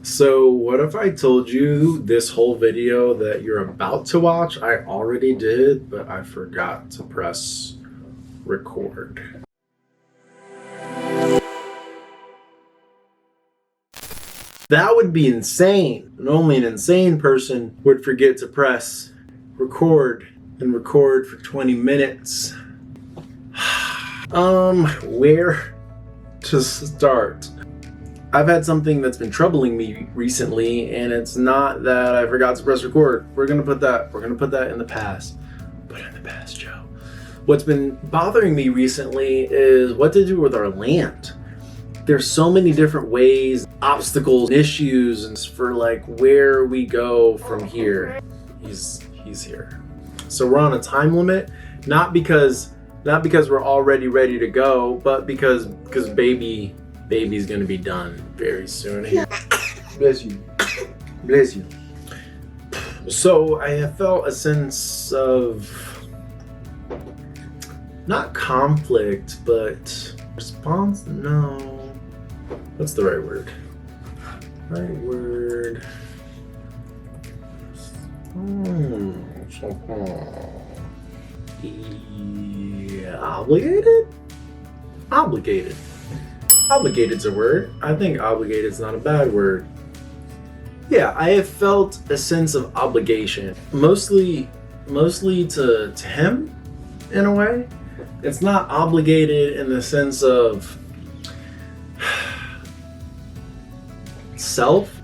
So what if I told you this whole video that you're about to watch, I already did, but I forgot to press record. That would be insane. And only an insane person would forget to press record and record for 20 minutes. Where to start? I've had something that's been troubling me recently, and it's not that I forgot to press record. We're gonna put that in the past. Put it in the past, Joe. What's been bothering me recently is what to do with our land. There's so many different ways, obstacles, issues, and for like where we go from here. He's here. So we're on a time limit, not because we're already ready to go, but because baby's gonna be done very soon. Bless you. Bless you. So I have felt a sense of not conflict, but response. No. What's the right word? Obligated? Obligated's a word. I think obligated's not a bad word. Yeah, I have felt a sense of obligation, mostly to him, in a way. It's not obligated in the sense of self.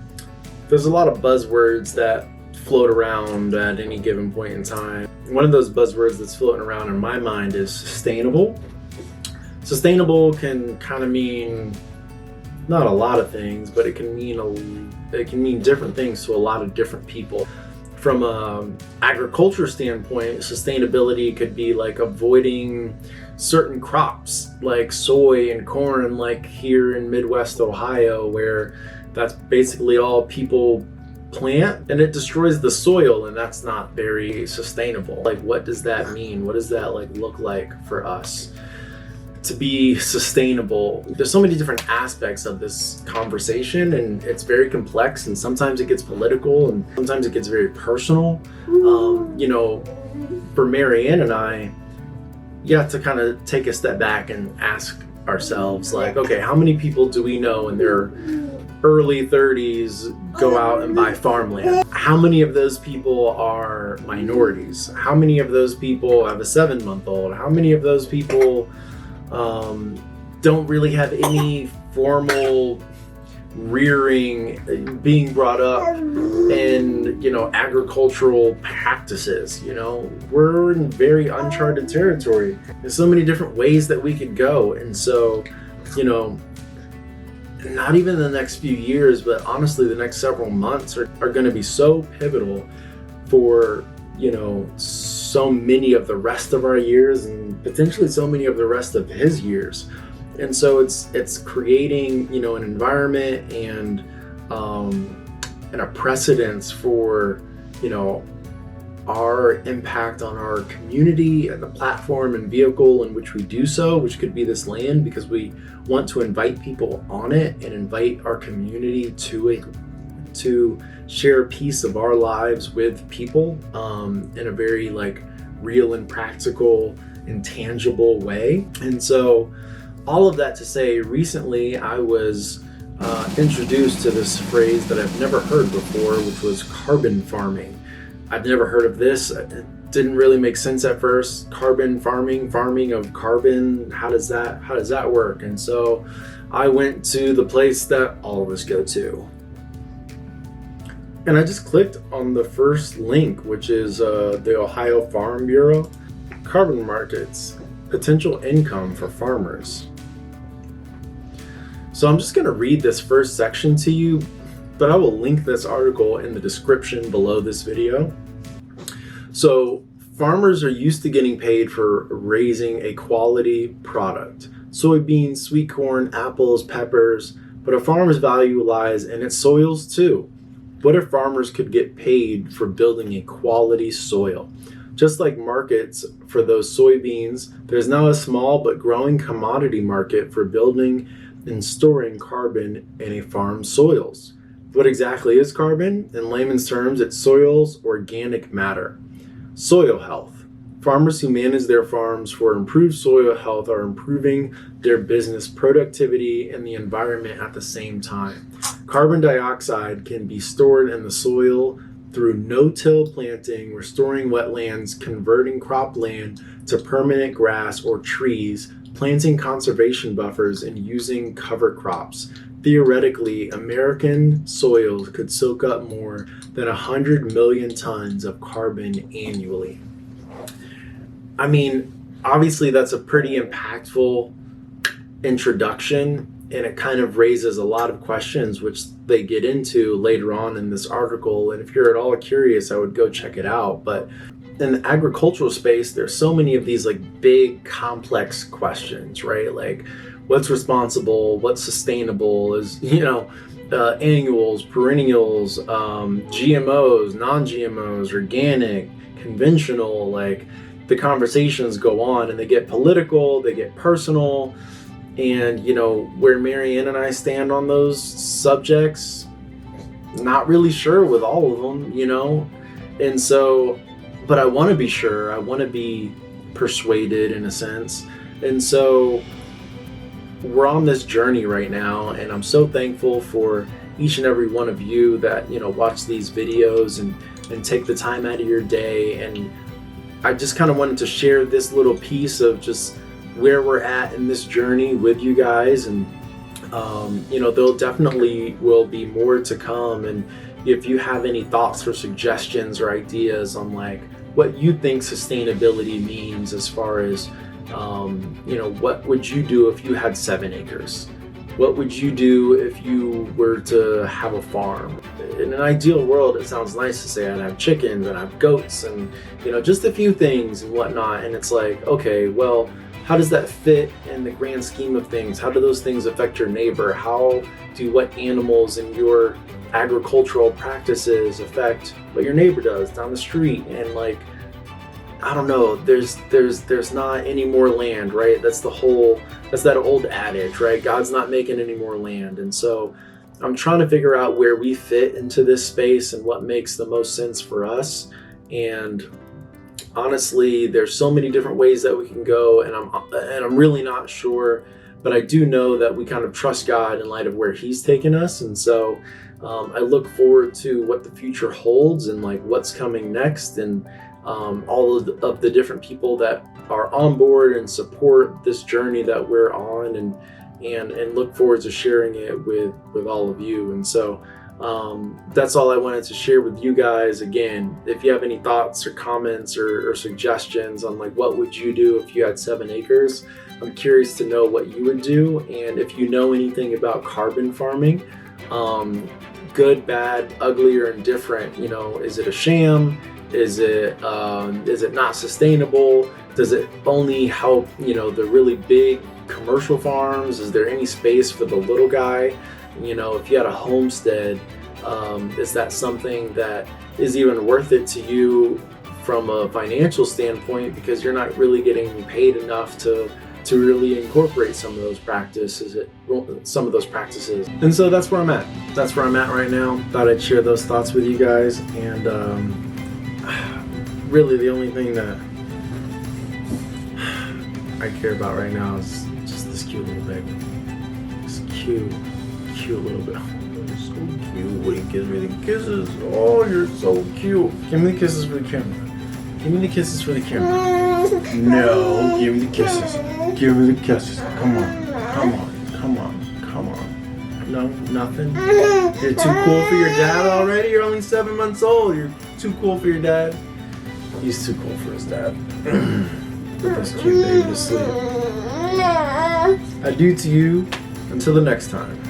There's a lot of buzzwords that float around at any given point in time. One of those buzzwords that's floating around in my mind is sustainable. Sustainable can kind of mean not a lot of things, but it can mean different things to a lot of different people. From an agriculture standpoint, sustainability could be like avoiding certain crops like soy and corn, like here in Midwest Ohio, where that's basically all people plant, and it destroys the soil, and that's not very sustainable. Like, what does that mean? What does that like look like for us to be sustainable? There's so many different aspects of this conversation, and it's very complex, and sometimes it gets political and sometimes it gets very personal. For Marianne and I, you have to kind of take a step back and ask ourselves, like, okay, how many people do we know in their early 30s go out and buy farmland? How many of those people are minorities? How many of those people have a 7-month-old? How many of those people don't really have any formal rearing, being brought up in, agricultural practices? We're in very uncharted territory. There's so many different ways that we could go. And so, not even the next few years, but honestly, the next several months are going to be so pivotal for, so many of the rest of our years, and potentially so many of the rest of his years. And so it's creating, an environment and a precedence for, our impact on our community and the platform and vehicle in which we do so, which could be this land, because we want to invite people on it and invite our community to share a piece of our lives with people in a very real and practical and tangible way. And so all of that to say, recently I was introduced to this phrase that I've never heard before, which was carbon farming. I've never heard of this. It didn't really make sense at first. Carbon farming of carbon. How does that work? And so I went to the place that all of us go to. And I just clicked on the first link, which is the Ohio Farm Bureau. Carbon markets, potential income for farmers. So I'm just going to read this first section to you, but I will link this article in the description below this video. So farmers are used to getting paid for raising a quality product. Soybeans, sweet corn, apples, peppers, but a farmer's value lies in its soils too. What if farmers could get paid for building a quality soil? Just like markets for those soybeans, there's now a small but growing commodity market for building and storing carbon in a farm's soils. What exactly is carbon? In layman's terms, it's soil's organic matter. Soil health. Farmers who manage their farms for improved soil health are improving their business productivity and the environment at the same time. Carbon dioxide can be stored in the soil through no-till planting, restoring wetlands, converting cropland to permanent grass or trees, planting conservation buffers, and using cover crops. Theoretically, American soils could soak up more than 100 million tons of carbon annually. I mean, obviously that's a pretty impactful introduction, and it kind of raises a lot of questions which they get into later on in this article. And if you're at all curious, I would go check it out. But in the agricultural space, there's so many of these like big complex questions, right? Like what's responsible, what's sustainable, is, annuals, perennials, GMOs, non-GMOs, organic, conventional. Like the conversations go on and they get political, they get personal. And, where Marianne and I stand on those subjects, not really sure with all of them, And so, but I want to be sure, I want to be persuaded in a sense. And so we're on this journey right now, and I'm so thankful for each and every one of you that, watch these videos and take the time out of your day. And I just kind of wanted to share this little piece of just where we're at in this journey with you guys. And there'll definitely will be more to come. And if you have any thoughts or suggestions or ideas on like what you think sustainability means, as far as what would you do if you had 7 acres? What would you do if you were to have a farm? In an ideal world, it sounds nice to say I'd have chickens and I have goats and just a few things and whatnot. And it's like, okay, well, how does that fit in the grand scheme of things? How do those things affect your neighbor? How do what animals in your agricultural practices affect what your neighbor does down the street? And like, I don't know, there's not any more land, right? That's that old adage, right? God's not making any more land. And so I'm trying to figure out where we fit into this space and what makes the most sense for us. And honestly, there's so many different ways that we can go, and I'm really not sure, but I do know that we kind of trust God in light of where He's taken us. And so I look forward to what the future holds and like what's coming next, and all of the different people that are on board and support this journey that we're on, and look forward to sharing it with all of you. And so that's all I wanted to share with you guys. Again, if you have any thoughts or comments or suggestions on like what would you do if you had 7 acres, I'm curious to know what you would do. And if you know anything about carbon farming, good, bad, ugly, or indifferent, is it a sham? Is it not sustainable? Does it only help, the really big commercial farms? Is there any space for the little guy? If you had a homestead, is that something that is even worth it to you from a financial standpoint, because you're not really getting paid enough to really incorporate some of those practices. And so that's where I'm at. That's where I'm at right now. Thought I'd share those thoughts with you guys. And really the only thing that I care about right now is just this cute little baby. This cute little bit. You're so cute. What, you gives me the kisses? Oh, you're so cute. Give me the kisses for the camera. Give me the kisses for the camera. No, give me the kisses. Give me the kisses. Come on. No, nothing. You're too cool for your dad already? You're only 7 months old. You're too cool for your dad. He's too cool for his dad. Put this cute baby to sleep. Adieu to you. Until the next time.